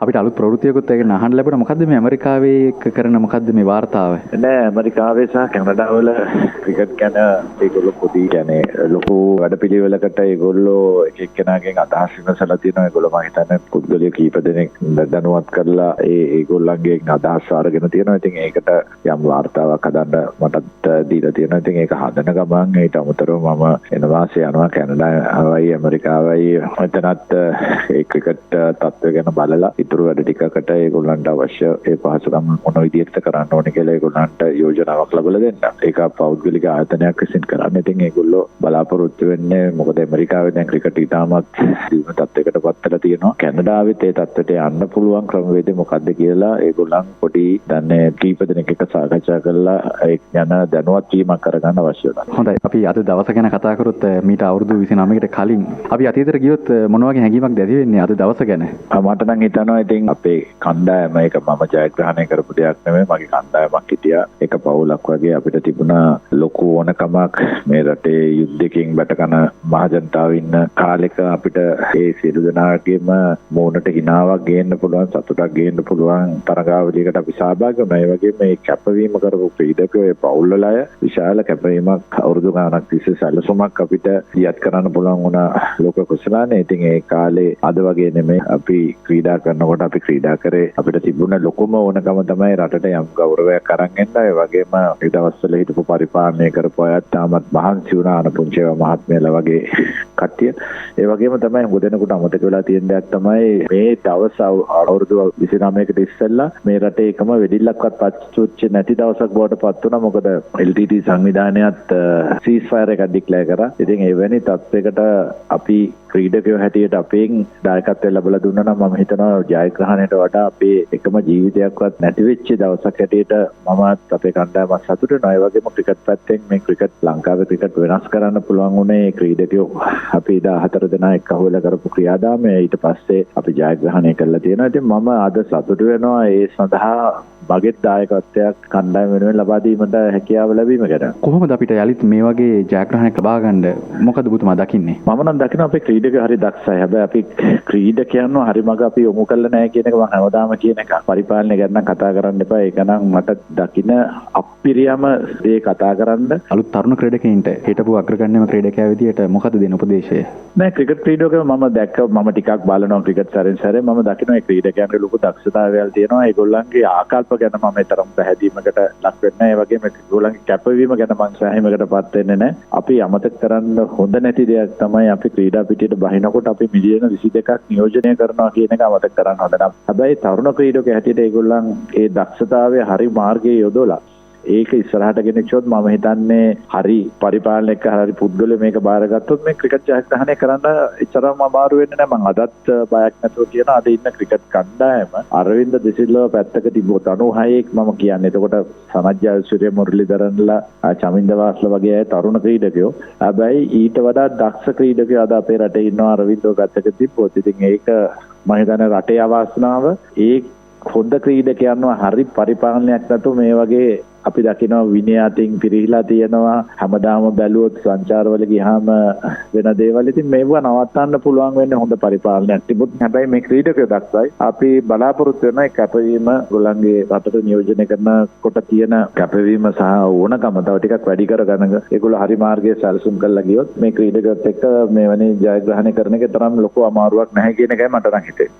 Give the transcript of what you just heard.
අපිට අලුත් ප්‍රවෘත්තියකුත් ඒක අහන්න ලැබුණා. මොකද්ද මේ ඇමරිකාවේ කරන මොකද්ද මේ වාර්තාව? නෑ ඇමරිකාවේ සහ කැනඩාවල ක්‍රිකට් ගැන ඒගොල්ලෝ පොඩි කියන්නේ ලොකු වැඩපිළිවෙලකට ඒගොල්ලෝ එක එක්කෙනාගෙන් අදහස් විමසලා තියෙනවා. ඒගොල්ලෝ මම හිතන්නේ පුද්ගලයෝ කීප දෙනෙක් දැනුවත් කරලා ඒගොල්ලන්ගේ අදහස් අරගෙන තියෙනවා. ඉතින් ඒකට යම් වාර්තාවක් හදන්න මටත් දීලා තියෙනවා. ඉතින් ඒක හදන ගමන් ඊට අමතරව මම එනවාසේ යනවා කැනඩාවයි ඇමරිකාවයි මෙතනත් ඒ ක්‍රිකට් තත්ත්වය ගැන බලලා ඉතුරු වැඩ ටිකකට ඒගොල්ලන්ට අවශ්‍ය ඒ පහසුකම් මොන විදිහට කරන්න ඕනේ කියලා ඒගොල්ලන්ට යෝජනාවක් ලබා දෙන්න. ඒක පෞද්ගලික ආයතනයක් විසින් කරන්න. ඉතින් ඒගොල්ලෝ බලාපොරොත්තු වෙන්නේ මොකද ඇමරිකාවේ දැන් ක්‍රිකට් ඉතාමත් දියුණු තත්ත්වයකට පත්වලා තියෙනවා. කැනඩාවෙත් ඒ තත්ත්වයට යන්න පුළුවන් ක්‍රමවේදය මොකක්ද කියලා ඒගොල්ලන් පොඩි දැන් කීප දෙනෙක් එක්ක සාකච්ඡා කරලා ඒක ගැන දැනුවත් වීමක් කරගන්න අවශ්‍ය වෙනවා. හොඳයි. අපි අද දවස ගැන කතා කරොත් මීට අවුරුදු 29කට කලින් අපි අතීතයට ගියොත් මොන වගේ හැඟීමක්ද ඇති වෙන්නේ අද දවස ගැන? මට නම් හිතනවා ඉතින් අපේ කණ්ඩායම ඒක මම ජයග්‍රහණය කරපු දෙයක් නෙමෙයි. මගේ කණ්ඩායමක් හිටියා. ඒක පවුලක් වගේ අපිට තිබුණා ලොකු ඕනකමක් මේ රටේ යුද්ධකින් බැටකන මහජනතාව ඉන්න කාලෙක අපිට ඒ සියලු දෙනාගේම මූණට හිනාවක් ගේන්න පුළුවන්, සතුටක් ගේන්න පුළුවන් තරගාවලියකට අපි සහභාගී වුණා. ඒ වගේම මේ කැපවීම කරපු ක්‍රීඩකයෝ ඒ පවුල් වල අය විශාල කැපවීමක් අවුරුදු ගාණක් තිස්සේ සැලසුමක් අපිට දියත් කරන්න පුළුවන් වුණා ලෝක කුසලානේ. ඉතින් ඒ කාලේ අද වගේ නෙමෙයි අපි ක්‍රීඩා කරනකොට අපි ක්‍රීඩා කරේ අපිට තිබුණ ලොකුම ඕනකම තමයි රටට යම් ගෞරවයක් අරන් එන්න. ඒ වගේම ඒ දවස්වල හිටපු පරිපාලනය කරපු අයත් තාමත් මහන්සි වුණා අනුපුංචේව මහත්මයලා වගේ කට්ටිය. ඒ වගේම තමයි හුඟ දෙනෙකුට අමතක වෙලා තියෙන දෙයක් තමයි මේ දවස් අවුරුදු 29කට ඉස්සෙල්ලා මේ රටේ එකම වෙඩිල්ලක්වත් පත්වෙච්ච නැති දවසක් බවට පත් වුණා. මොකද LTT සංවිධානයත් සීස් ෆයර් එකක් ඩික්ලෙයාර් කරා. ඉතින් එවැනි තත්යකට අපි ක්‍රීඩකයෝ හැටියට අපෙන් දායකත්වය ලැබලා දුන්නා නම් මම හිතනවා ජයග්‍රහණයට වඩා අපේ එකම ජීවිතයක්වත් නැති වෙච්ච දවසක් හැටියට මමත් අපේ කණ්ඩායම සතුටු වෙනවා. ඒ වගේම ක්‍රිකට් පැත්තෙන් මේ ක්‍රිකට් ලංකාවේ ක්‍රිකට් වෙනස් කරන්න පුළුවන් උනේ ක්‍රීඩකයෝ අපි 14 දෙනා එක්ක අහුවෙලා කරපු ක්‍රියාදාමය. ඊට පස්සේ අපි ජයග්‍රහණය කරලා තියෙනවා. ඉතින් මම අද සතුටු වෙනවා ඒ සඳහා මගේ දායකත්වයක් කණ්ඩායම වෙනුවෙන් ලබා දීමට හැකියාව ලැබීම ගැන. කොහොමද අපිට යලිත් මේ වගේ ජයග්‍රහණයක් ලබා ගන්න මොකද ඔබතුමා දකින්නේ? මම නම් දකිනවා අපේ ක්‍රීඩකයෝ හරි දක්ෂයි. හැබැයි අපි ක්‍රීඩකයන්ව හරි මග අපි යොමු කරලා නැහැ කියන එක මම හැමදාම කියන එක. පරිපාලනය ගැන නම් කතා කරන්න එපා. ඒක නම් මට දකින අප්පිරියම දේ කතා කරන්න. අලුත් තරුණ ක්‍රීඩකයින්ට හිටපු අග්‍රගණ්‍යම ක්‍රීඩකයා විදියට මොකද දෙන උපදේශය? නෑ ක්‍රිකට් ක්‍රීඩකයෝ මම දැක්ක මම ටිකක් බලනවා ක්‍රිකට් සැරෙන් සැරේ මම දකිනවා ඒ ක්‍රීඩකයන්ගේ ලොකු දක්ෂතාවයල් තියෙනවා. ඒගොල්ලන්ගේ ආකල්ප ගැන මම තරම් පැහැදීමකට ලක් වෙන්නේ නැහැ. ඒ වගේම ඒගොල්ලන්ගේ කැපවීම ගැන මම සෑහීමකටපත් වෙන්නේ නැහැ. අපි අමතක කරන්න හොඳ නැති දෙයක් තමයි අපි ක්‍රීඩා පිටියට බහිනකොට අපි මිලියන 22ක් නියෝජනය කරනවා කියන එක අමතක කරන්න හොඳ නැහැ. හැබැයි තරුණ ක්‍රීඩකයෝ හැටියට ඒගොල්ලන් ඒ දක්ෂතාවය හරි මාර්ගයේ යොදවලා ඒක ඉස්සරහට ගෙනිච්චොත් මම හිතන්නේ හරි පරිපාලනයක හරි පුද්ගලයා මේක බාරගත්තොත් මේ ක්‍රිකට් ජයග්‍රහණය කරන්න එච්චරම අමාරු වෙන්නේ නැහැ. මම අදත් බයක් නැතුව කියන අද ඉන්න ක්‍රිකට් කණ්ඩායම අරවින්ද දෙසිල්ව පැත්තක තිබ්බොත් 96ක් මම කියන්නේ. එතකොට සනජ්ජා සූර්ය මුරලිදරන්ලා චමින්ද වාස්ල වගේ අය තරුණ ක්‍රීඩකයෝ. හැබැයි ඊට වඩා දක්ෂ ක්‍රීඩකයෝ අද අපේ රටේ ඉන්නවා අරවින්දව පැත්තක තිබ්බොත්. ඉතින් ඒක මම හිතන්නේ රටේ අවාසනාව. ඒ හොඳ ක්‍රීඩකයන්ව හරි පරිපාලනයක් නැතුව මේ වගේ අපි දකිනවා විනය අතින් පිරිහිලා තියෙනවා. හැමදාම බැලුවොත් සංචාරවල ගියාම වෙන දේවල් ඉතින් මේවා නවත්තන්න පුළුවන් වෙන්නේ හොඳ පරිපාලනයක් තිබුත්. හැබැයි මේ ක්‍රීඩකයෝ දක්ෂයි. අපි බලාපොරොත්තු වෙන කැපවීම ගොල්ලන්ගේ රටට නියෝජනය කරනකොට තියෙන කැපවීම සහ ඕනකම තව ටිකක් වැඩි කරගන්න ඒගොල්ලෝ හරි මාර්ගයේ සැලසුම් කරලා ගියොත් මේ ක්‍රීඩකයොත් එක්ක මේ වෙනේ ජයග්‍රහණය කරන එක තරම් ලොකු අමාරුවක් නැහැ කියන එකයි මට නම් හිතෙන්නේ.